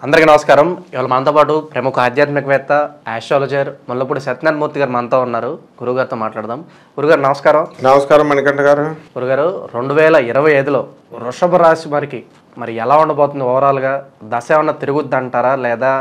అందరికీ నమస్కారం. ఇవాళ మనతో పాటు ప్రముఖ ఆధ్యాత్మికవేత్త ఆస్ట్రాలజర్ ముల్లపూడి సత్యనారాయణ మూర్తి గారు మనతో ఉన్నారు. గురుగారితో మాట్లాడదాం. గురుగారు నమస్కారం. నమస్కారం మణికంఠ గారు. గురుగారు 2025లో వృషభ రాశి వారికి మరి ఎలా ఉండబోతుంది? ఓవరాల్గా దశ ఏమన్నా తిరుగుద్ది అంటారా, లేదా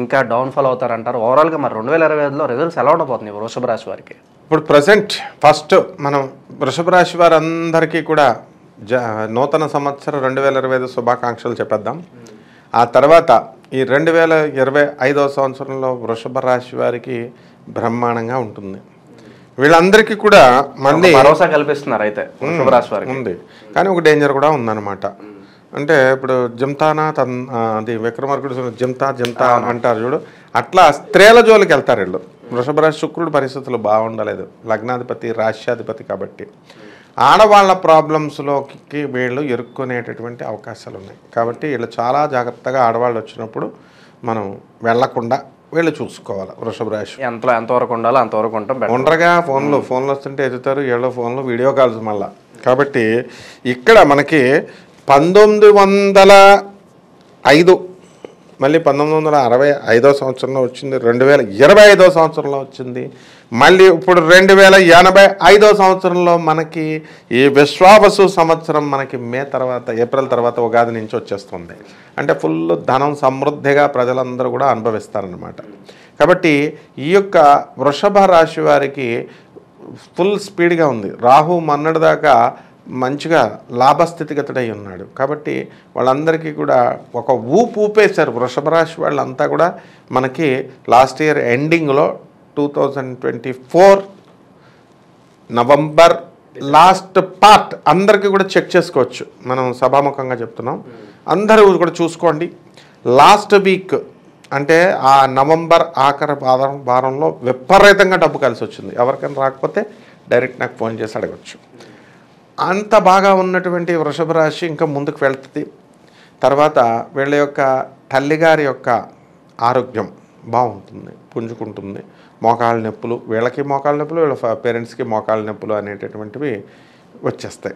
ఇంకా డౌన్ఫాల్ అవుతారంటారు? ఓవరాల్గా మరి 2025లో రిజల్ట్స్ ఎలా ఉండబోతుంది వృషభ రాశి వారికి? ఇప్పుడు ప్రజెంట్ ఫస్ట్ మనం వృషభ రాశి వారందరికీ కూడా నూతన సంవత్సరం 2025 శుభాకాంక్షలు చెప్పేద్దాం. ఆ తర్వాత ఈ 2025వ సంవత్సరంలో వృషభ రాశి వారికి బ్రహ్మాండంగా ఉంటుంది. వీళ్ళందరికీ కూడా మళ్ళీ భరోసా కల్పిస్తున్నారు అయితే వృషభ రాశి వారికి ఉంది. కానీ ఒక డేంజర్ కూడా ఉందన్నమాట. అంటే ఇప్పుడు జింతానా అది విక్రమార్కుడు జింతా అంటారు చూడు, అట్లా స్త్రీల జోలికి వెళ్తారు వీళ్ళు. వృషభ రాశి శుక్రుడు పరిస్థితులు బాగుండలేదు, లగ్నాధిపతి రాష్ట్రాధిపతి కాబట్టి ఆడవాళ్ళ ప్రాబ్లమ్స్లోకి వీళ్ళు ఎరుక్కునేటటువంటి అవకాశాలు ఉన్నాయి. కాబట్టి వీళ్ళు చాలా జాగ్రత్తగా ఆడవాళ్ళు వచ్చినప్పుడు మనం వెళ్లకుండా వీళ్ళు చూసుకోవాలి. వృషభ రాశి ఎంతవరకు ఉండాలో అంతవరకు ఉంటాం. ఉండగా ఫోన్లు వస్తుంటే ఎదుగుతారు, ఏళ్ళో ఫోన్లు వీడియో కాల్స్ మళ్ళా. కాబట్టి ఇక్కడ మనకి 1905 మళ్ళీ 1965వ సంవత్సరంలో వచ్చింది, 2025వ సంవత్సరంలో వచ్చింది, మళ్ళీ ఇప్పుడు 2085వ సంవత్సరంలో మనకి ఈ విశ్వావసు సంవత్సరం మనకి ఏప్రిల్ తర్వాత ఉగాది నుంచి వచ్చేస్తుంది. అంటే ఫుల్ ధనం సమృద్ధిగా ప్రజలందరూ కూడా అనుభవిస్తారనమాట. కాబట్టి ఈ యొక్క వృషభ రాశి వారికి ఫుల్ స్పీడ్గా ఉంది. రాహు మొన్నటిదాకా మంచిగా లాభస్థితిగతుడై ఉన్నాడు. కాబట్టి వాళ్ళందరికీ కూడా ఒక ఊపేశారు వృషభ రాశి వాళ్ళంతా కూడా. మనకి లాస్ట్ ఇయర్ ఎండింగ్లో 2024 నవంబర్ లాస్ట్ పార్ట్ అందరికీ కూడా చెక్ చేసుకోవచ్చు. మనం సభాముఖంగా చెప్తున్నాం, అందరూ కూడా చూసుకోండి. లాస్ట్ వీక్ అంటే ఆ నవంబర్ ఆఖరి వారంలో విపరీతంగా డబ్బు కలిసి వచ్చింది. ఎవరికైనా రాకపోతే డైరెక్ట్ నాకు ఫోన్ చేసి అడగచ్చు. అంత బాగా ఉన్నటువంటి వృషభ రాశి ఇంకా ముందుకు వెళ్తుంది. తర్వాత వీళ్ళ యొక్క తల్లిగారి యొక్క ఆరోగ్యం బాగుంటుంది, పుంజుకుంటుంది. మోకాళ్ళ నొప్పులు, వీళ్ళకి మోకాళ్ళ నొప్పులు, వీళ్ళ పేరెంట్స్కి మోకాళ్ళ నొప్పులు అనేటటువంటివి వచ్చేస్తాయి.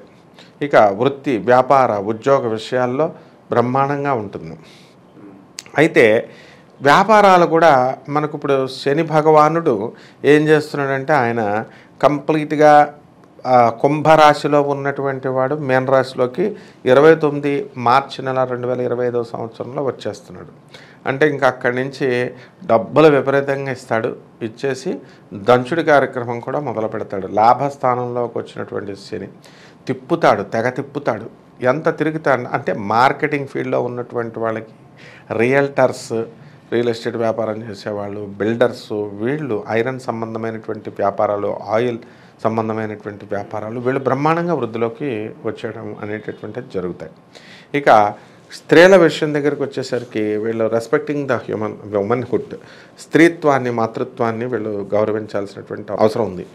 ఇక వృత్తి, వ్యాపార, ఉద్యోగ విషయాల్లో బ్రహ్మాండంగా ఉంటుంది. అయితే వ్యాపారాలు కూడా మనకు ఇప్పుడు శని భగవానుడు ఏం చేస్తున్నాడంటే ఆయన కంప్లీట్గా కుంభరాశిలో ఉన్నటువంటి వాడు మీనరాశిలోకి 29 మార్చి నెల 2025వ సంవత్సరంలో వచ్చేస్తున్నాడు. అంటే ఇంకా అక్కడి నుంచి డబ్బులు విపరీతంగా ఇస్తాడు. ఇచ్చేసి దంచుడి కార్యక్రమం కూడా మొదలు పెడతాడు. లాభస్థానంలోకి వచ్చినటువంటి శని తిప్పుతాడు, తెగ తిప్పుతాడు. ఎంత తిరుగుతాడు అంటే మార్కెటింగ్ ఫీల్డ్లో ఉన్నటువంటి వాళ్ళకి, రియల్టర్స్, రియల్ ఎస్టేట్ వ్యాపారం చేసేవాళ్ళు, బిల్డర్స్, వీళ్ళు ఐరన్ సంబంధమైనటువంటి వ్యాపారాలు, ఆయిల్ సంబంధమైనటువంటి వ్యాపారాలు, వీళ్ళు బ్రహ్మాండంగా వృద్ధిలోకి వచ్చేయడం అనేటటువంటిది జరుగుతాయి. ఇక స్త్రీల విషయం దగ్గరికి వచ్చేసరికి వీళ్ళు రెస్పెక్టింగ్ ద ఉమెన్హుడ్, స్త్రీత్వాన్ని, మాతృత్వాన్ని వీళ్ళు గౌరవించాల్సినటువంటి అవసరం ఉంది.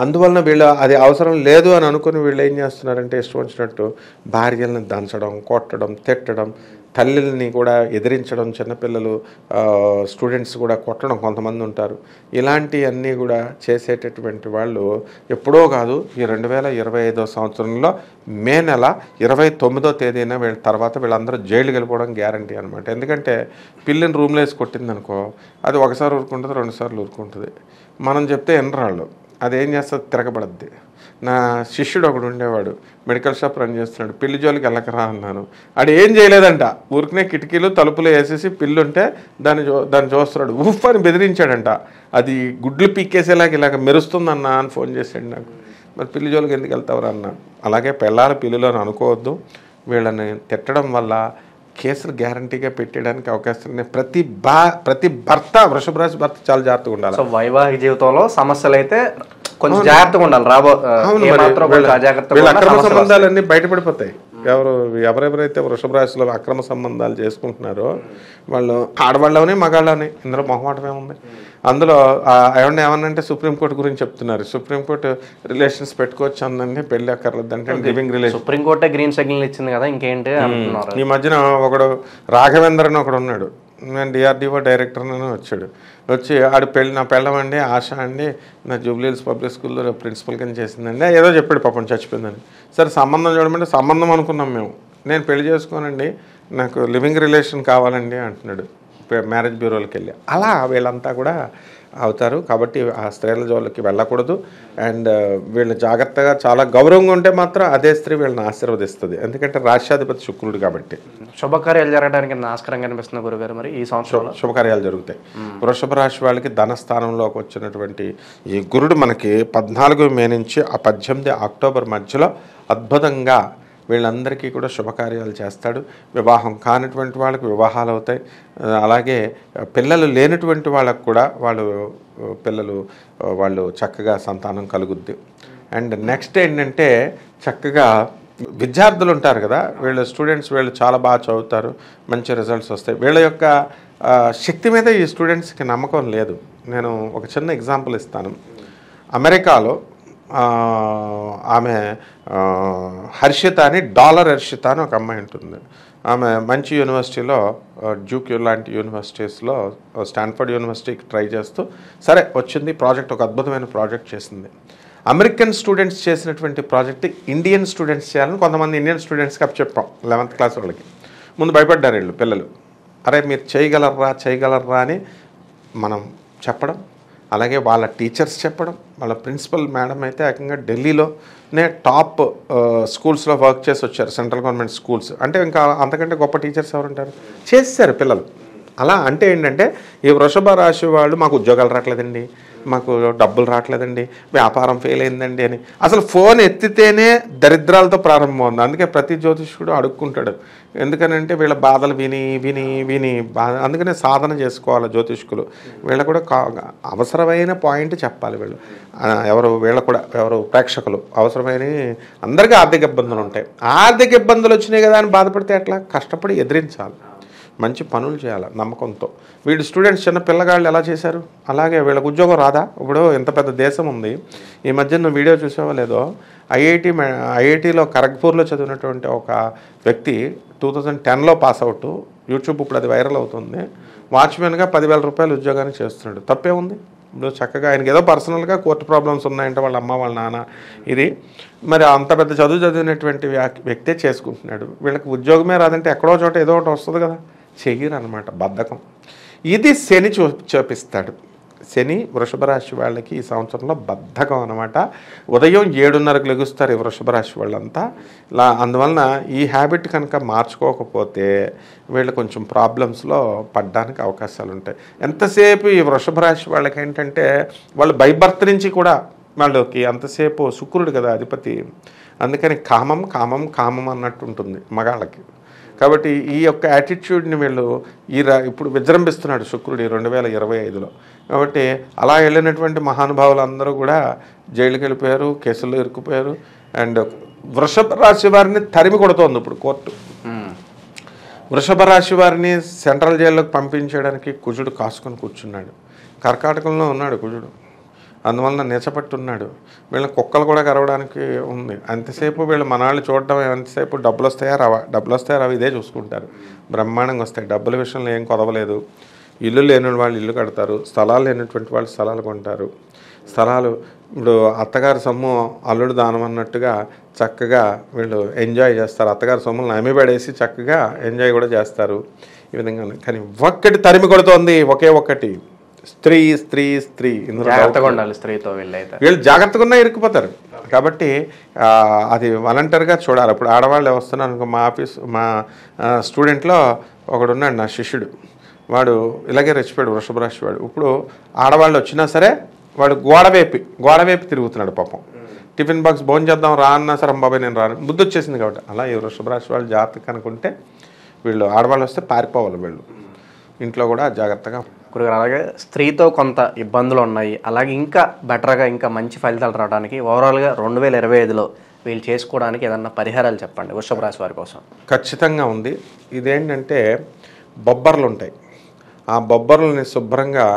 అందువలన వీళ్ళు అది అవసరం లేదు అని అనుకుని వీళ్ళు ఏం చేస్తున్నారంటే ఇష్టం వచ్చినట్టు భార్యలను దంచడం, కొట్టడం, తిట్టడం, తల్లిని కూడా ఎదిరించడం, చిన్నపిల్లలు స్టూడెంట్స్ కూడా కొట్టడం కొంతమంది ఉంటారు. ఇలాంటివన్నీ కూడా చేసేటటువంటి వాళ్ళు ఎప్పుడో కాదు, ఈ 2025వ సంవత్సరంలో మే నెల 29వ తేదీన వీళ్ళ తర్వాత వీళ్ళందరూ జైలుకి వెళ్ళిపోవడం గ్యారంటీ అనమాట. ఎందుకంటే పిల్లిని రూమ్లో వేసి కొట్టిందనుకో, అది ఒకసారి ఊరుకుంటుంది, 2 సార్లు ఊరుకుంటుంది. మనం చెప్తే ఎనరాళ్ళు అదేం చేస్తుంది, తిరగబడద్ది. నా శిష్యుడు ఒకడు ఉండేవాడు, మెడికల్ షాప్ రన్ చేస్తున్నాడు. పిల్లి జోలికి వెళ్ళకరా అన్నాను. అది ఏం చేయలేదంట, ఊరికనే కిటికీలు తలుపులు వేసేసి పిల్లుంటే దాన్ని చూస్తున్నాడు, ఉఫ్ అని బెదిరించాడంట. అది గుడ్లు పీక్కేసేలాగా ఇలాగ మెరుస్తుందన్నా అని ఫోన్ చేశాడు నాకు. మరి పిల్లి జోలికి ఎందుకు వెళ్తావురా అన్న. అలాగే పిల్లల పిల్లులు అని అనుకోవద్దు. వీళ్ళని తిట్టడం వల్ల కేసులు గ్యారంటీగా పెట్టడానికి అవకాశం ఉన్నాయి. ప్రతి భర్త, వృషభ రాశి భర్త చాలా జాగ్రత్తగా ఉండాలి. సో వైవాహిక జీవితంలో సమస్యలు అయితే కొంచెం జాగ్రత్తగా ఉండాలి. అక్రమ సంబంధాలన్నీ బయటపడిపోతాయి. ఎవరెవరైతే వృషభ రాశిలో అక్రమ సంబంధాలు చేసుకుంటున్నారో వాళ్ళు ఆడవాళ్ళని మగాళ్ళని, ఇందులో మొహమాటమే ఉంది. అందులో ఏమన్నంటే సుప్రీంకోర్టు గురించి చెప్తున్నారు. సుప్రీంకోర్టు రిలేషన్స్ పెట్టుకోవచ్చు అందండి, పెళ్లి అక్కర్లేదంటే లివింగ్ రిలేషన్. సుప్రీంకోర్టే గ్రీన్ సిగ్నల్ ఇచ్చింది కదా, ఇంకేంటి అంటున్నారు. ఈ మధ్యన ఒకడు రాఘవేంద్ర అని ఒకడు ఉన్నాడు, నేను డిఆర్డిఓ డైరెక్టర్ని వచ్చాడు. వచ్చి నా పెళ్ళమండి ఆశ అండి, నా జూబ్లీహిల్స్ పబ్లిక్ స్కూల్లో ప్రిన్సిపల్ కింద చేసిందండి, ఏదో చెప్పాడు, పాపం చచ్చిపోయిందని. సరే సంబంధం చూడమంటే సంబంధం అనుకున్నాం మేము. నేను పెళ్లి చేసుకోనండి, నాకు లివింగ్ రిలేషన్ కావాలండి అంటున్నాడు మ్యారేజ్ బ్యూరోకి వెళ్ళి. అలా వీళ్ళంతా కూడా అవుతారు. కాబట్టి ఆ స్త్రీల జోలికి వెళ్ళకూడదు. అండ్ వీళ్ళు జాగ్రత్తగా చాలా గౌరవంగా ఉంటే మాత్రం అదే స్త్రీ వీళ్ళని ఆశీర్వదిస్తుంది. ఎందుకంటే రాష్ట్రాధిపతి శుక్రుడు కాబట్టి. శుభకార్యాలు జరగడానికి ఆస్కారం కనిపిస్తుంది గురుగారు మరి ఈ సంవత్సరంలో శుభకార్యాలు జరుగుతాయి. వృషభ రాశి వాళ్ళకి ధనస్థానంలోకి వచ్చినటువంటి ఈ గురుడు మనకి 14 మే నుంచి 18 అక్టోబర్ మధ్యలో అద్భుతంగా వీళ్ళందరికీ కూడా శుభకార్యాలు చేస్తాడు. వివాహం కానిటువంటి వాళ్ళకి వివాహాలు అవుతాయి. అలాగే పిల్లలు లేనటువంటి వాళ్ళకు కూడా వాళ్ళు చక్కగా సంతానం కలుగుద్ది. అండ్ నెక్స్ట్ ఏంటంటే చక్కగా విద్యార్థులు ఉంటారు కదా, వీళ్ళు స్టూడెంట్స్ వీళ్ళు చాలా బాగా చదువుతారు, మంచి రిజల్ట్స్ వస్తాయి. వీళ్ళ యొక్క శక్తి మీద ఈ స్టూడెంట్స్కి నమ్మకం లేదు. నేను ఒక చిన్న ఎగ్జాంపుల్ ఇస్తాను. అమెరికాలో ఆమె హర్షిత అని హర్షిత అని ఒక అమ్మాయి ఉంటుంది. ఆమె మంచి యూనివర్సిటీలో డ్యూక్ లాంటి యూనివర్సిటీస్లో స్టాన్ఫర్డ్ యూనివర్సిటీకి ట్రై చేస్తూ సరే వచ్చింది. ప్రాజెక్ట్ ఒక అద్భుతమైన ప్రాజెక్ట్ చేసింది. అమెరికన్ స్టూడెంట్స్ చేసినటువంటి ప్రాజెక్ట్ ఇండియన్ స్టూడెంట్స్ చేయాలని కొంతమంది ఇండియన్ స్టూడెంట్స్కి చెప్పాం. 11th క్లాస్ వాళ్ళకి ముందు భయపడ్డారు వీళ్ళు పిల్లలు. అరే మీరు చేయగలరా అని మనం చెప్పడం, అలాగే వాళ్ళ టీచర్స్ చెప్పడం. వాళ్ళ ప్రిన్సిపల్ మేడం అయితే ఏకంగా ఢిల్లీలోనే టాప్ స్కూల్స్లో వర్క్ చేసి వచ్చారు, సెంట్రల్ గవర్నమెంట్ స్కూల్స్. అంటే ఇంకా అంతకంటే గొప్ప టీచర్స్ ఎవరుంటారు? చేశారు పిల్లలు. అలా అంటే ఏంటంటే ఈ వృషభ రాశి వాళ్ళు మాకు ఉద్యోగాలు రావట్లేదండి, మాకు డబ్బులు రావట్లేదండి, వ్యాపారం ఫెయిల్ అయిందండి అని అసలు ఫోన్ ఎత్తితేనే దరిద్రాలతో ప్రారంభమవుతుంది. అందుకే ప్రతి జ్యోతిష్కుడు అడుక్కుంటాడు. ఎందుకనంటే వీళ్ళ బాధలు విని అందుకనే సాధన చేసుకోవాలి జ్యోతిష్కులు. వీళ్ళ కూడా అవసరమైన పాయింట్ చెప్పాలి. ఎవరు ప్రేక్షకులు అవసరమైన అందరికీ ఆర్థిక ఇబ్బందులు ఉంటాయి. ఆర్థిక ఇబ్బందులు వచ్చినాయి కదా అని బాధపడితే ఎట్లా? కష్టపడి ఎదిరించాలి, మంచి పనులు చేయాలి నమ్మకంతో. వీళ్ళు స్టూడెంట్స్ చిన్న పిల్లగాళ్ళు ఎలా చేశారు అలాగే వీళ్ళకి ఉద్యోగం రాదా? ఇప్పుడు ఇంత పెద్ద దేశం ఉంది. ఈ మధ్య నువ్వు వీడియో చూసావో లేదో, ఐఐటీలో ఖరగ్పూర్లో చదివినటువంటి ఒక వ్యక్తి 2010లో పాస్ అవుట్. యూట్యూబ్ ఇప్పుడు అది వైరల్ అవుతుంది. వాచ్మెన్గా 10,000 రూపాయలు ఉద్యోగాన్ని చేస్తున్నాడు. తప్పే ఉంది? ఇప్పుడు చక్కగా ఆయనకి ఏదో పర్సనల్గా కోర్టు ప్రాబ్లమ్స్ ఉన్నాయంటే వాళ్ళ అమ్మ వాళ్ళ నాన్న ఇది మరి అంత పెద్ద చదివినటువంటి వ్యక్తే చేసుకుంటున్నాడు. వీళ్ళకి ఉద్యోగమే రాదంటే ఎక్కడో చోట ఏదో ఒకటి వస్తుంది కదా, చెయ్యరు అనమాట, బద్ధకం. ఇది శని చూపిస్తాడు. శని వృషభ రాశి వాళ్ళకి ఈ సంవత్సరంలో బద్ధకం అనమాట. ఉదయం 7:30కు లెగుస్తారు ఈ వృషభ రాశి వాళ్ళంతా. అందువలన ఈ హ్యాబిట్ కనుక మార్చుకోకపోతే వీళ్ళు కొంచెం ప్రాబ్లమ్స్లో పడడానికి అవకాశాలు ఉంటాయి. ఎంతసేపు ఈ వృషభ రాశి వాళ్ళకి ఏంటంటే వాళ్ళు బై బర్త్ నుంచి కూడా వాళ్ళకి అంతసేపు శుక్రుడు కదా అధిపతి, అందుకని కామం అన్నట్టు ఉంటుంది మగాళ్ళకి. కాబట్టి ఈ యొక్క యాటిట్యూడ్ని వీళ్ళు ఇప్పుడు విజృంభిస్తున్నాడు శుక్రుడు 2025లో. కాబట్టి అలా వెళ్ళినటువంటి మహానుభావులు అందరూ కూడా జైలుకి వెళ్ళిపోయారు, కేసుల్లో ఇరుక్కుపోయారు. అండ్ వృషభ రాశి వారిని తరిమి కొడుతోంది ఇప్పుడు కోర్టు. వృషభ రాశి వారిని సెంట్రల్ జైల్లోకి పంపించడానికి కుజుడు కాసుకొని కూర్చున్నాడు. కర్కాటకంలో ఉన్నాడు కుజుడు, అందువలన నీచపట్టున్నాడు. వీళ్ళని కుక్కలు కూడా కరవడానికి ఉంది. అంతసేపు వీళ్ళు మనాళ్ళు చూడటం, ఎంతసేపు డబ్బులు వస్తాయా రావా ఇదే చూసుకుంటారు. బ్రహ్మాండంగా వస్తాయి. డబ్బుల విషయంలో ఏం కొదవలేదు. ఇల్లు లేని వాళ్ళు ఇల్లు కడతారు, స్థలాలు లేనటువంటి వాళ్ళు స్థలాలు కొంటారు. స్థలాలు ఇప్పుడు అత్తగారి సొమ్ము అల్లుడు దానం అన్నట్టుగా చక్కగా వీళ్ళు ఎంజాయ్ చేస్తారు. అత్తగారి సొమ్ములను అమ్మిపడేసి చక్కగా ఎంజాయ్ కూడా చేస్తారు ఈ విధంగా. కానీ ఒక్కటి తరిమి కొడుతోంది, ఒకే ఒక్కటి, స్త్రీ. జాగ్రత్తగా ఉండాలి స్త్రీతో. వీళ్ళు జాగ్రత్తగా ఉన్నా ఇరుక్కుపోతారు. కాబట్టి అది వాలంటీర్గా చూడాలి. ఇప్పుడు ఆడవాళ్ళు వస్తున్నారు అనుకో, మా స్టూడెంట్లో ఒకడు ఉన్నాడు, నా శిష్యుడు, వాడు ఇలాగే రెచ్చిపోయాడు వృషభ రాశి వాడు. ఇప్పుడు ఆడవాళ్ళు వచ్చినా సరే వాడు గోడవేపి తిరుగుతున్నాడు పాపం. టిఫిన్ బాక్స్ భోజనం చేద్దాం రా అన్నా సరే బాబాయ్ నేను రాను, బుద్ధి వచ్చేసింది. కాబట్టి అలా ఈ వృషభ రాశి వాళ్ళు జాగ్రత్త కనుకుంటే వీళ్ళు ఆడవాళ్ళు వస్తే పారిపోవాలి. వీళ్ళు ఇంట్లో కూడా జాగ్రత్తగా. అలాగే స్త్రీతో కొంత ఇబ్బందులు ఉన్నాయి, అలాగే ఇంకా బెటర్గా ఇంకా మంచి ఫలితాలు రావడానికి ఓవరాల్గా 2025లో వీళ్ళు చేసుకోవడానికి ఏదన్నా పరిహారాలు చెప్పండి వృషభ రాశి వారి కోసం. ఖచ్చితంగా ఉంది. ఇదేంటంటే బొబ్బర్లు ఉంటాయి. ఆ బొబ్బర్లని శుభ్రంగా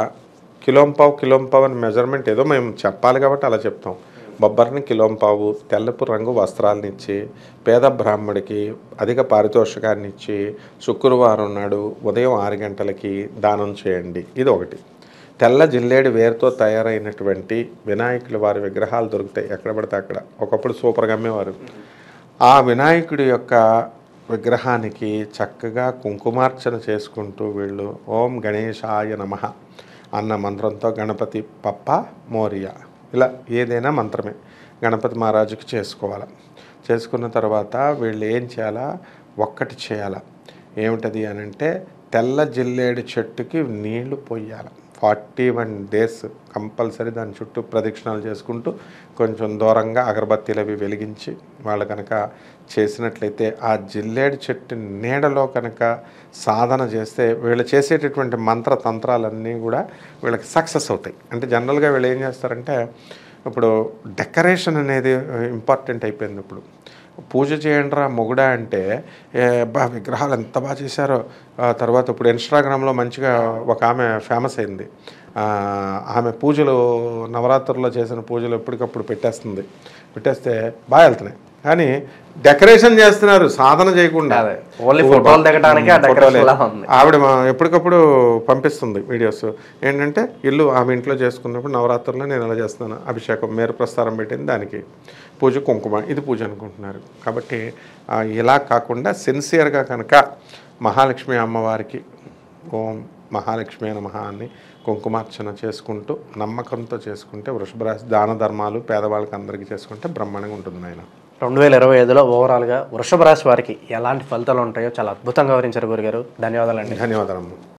కిలోంపావు అని మెజర్మెంట్ ఏదో మేము చెప్పాలి కాబట్టి అలా చెప్తాం. బొబ్బర్ని కిలోంపావు తెల్లపు రంగు వస్త్రాలను ఇచ్చి పేద బ్రాహ్మడికి అధిక పారితోషికాన్ని ఇచ్చి శుక్రవారం నాడు ఉదయం 6 గంటలకి దానం చేయండి. ఇది ఒకటి. తెల్ల జిల్లేడు వేరుతో తయారైనటువంటి వినాయకులు వారి విగ్రహాలు దొరుకుతాయి ఎక్కడ పడితే అక్కడ. ఒకప్పుడు సూపర్గా అమ్మేవారు. ఆ వినాయకుడి యొక్క విగ్రహానికి చక్కగా కుంకుమార్చన చేసుకుంటూ వీళ్ళు ఓం గణేశాయ నమః అన్న మంత్రంతో గణపతి పప్ప మోరియా ఇలా ఏదైనా మంత్రమే గణపతి మహారాజుకి చేసుకోవాలి. చేసుకున్న తర్వాత వీళ్ళు ఏం చేయాలా, ఒక్కటి చేయాలా. ఏమిటది అని అంటే తెల్ల జిల్లేడు చెట్టుకి నీళ్లు పోయాలి. 41 days కంపల్సరీ దాని చుట్టూ ప్రదక్షిణాలు చేసుకుంటూ కొంచెం దూరంగా అగరబత్తీలు అవి వెలిగించి వాళ్ళు కనుక చేసినట్లయితే ఆ జిల్లేడు చెట్టు నీడలో కనుక సాధన చేస్తే వీళ్ళు చేసేటటువంటి మంత్ర తంత్రాలన్నీ కూడా వీళ్ళకి సక్సెస్ అవుతాయి. అంటే జనరల్గా వీళ్ళు ఏం చేస్తారంటే ఇప్పుడు డెకరేషన్ అనేది ఇంపార్టెంట్ అయిపోయింది. ఇప్పుడు పూజ చేయండిరా మొగుడా అంటే విగ్రహాలు ఎంత బాగా చేశారో. తర్వాత ఇప్పుడు ఇన్స్టాగ్రామ్లో మంచిగా ఒక ఆమె ఫేమస్ అయింది. ఆమె పూజలు నవరాత్రుల్లో చేసిన పూజలు ఎప్పటికప్పుడు పెట్టేస్తే బాగా వెళ్తున్నాయి. కానీ డెకరేషన్ చేస్తున్నారు సాధన చేయకుండా. ఆవిడ ఎప్పటికప్పుడు పంపిస్తుంది వీడియోస్. ఏంటంటే ఇల్లు ఆమె ఇంట్లో చేసుకున్నప్పుడు నవరాత్రుల్లో నేను ఎలా చేస్తున్నాను, అభిషేకం మేరు ప్రస్తారం పెట్టింది, దానికి పూజ కుంకుమ, ఇది పూజ అనుకుంటున్నారు. కాబట్టి ఇలా కాకుండా సిన్సియర్గా కనుక మహాలక్ష్మి అమ్మవారికి ఓం మహాలక్ష్మి నమః అని కుంకుమార్చన చేసుకుంటూ నమ్మకంతో చేసుకుంటే వృషభ రాశి దాన ధర్మాలు పేదవాళ్ళకి అందరికీ చేసుకుంటే బ్రహ్మాండంగా ఉంటుంది. నాయన 2025లో ఓవరాల్గా వృషభ రాశి వారికి ఎలాంటి ఫలితాలు ఉంటాయో చాలా అద్భుతంగా వివరించారు గురుగారు. ధన్యవాదాలండి. ధన్యవాదాలు.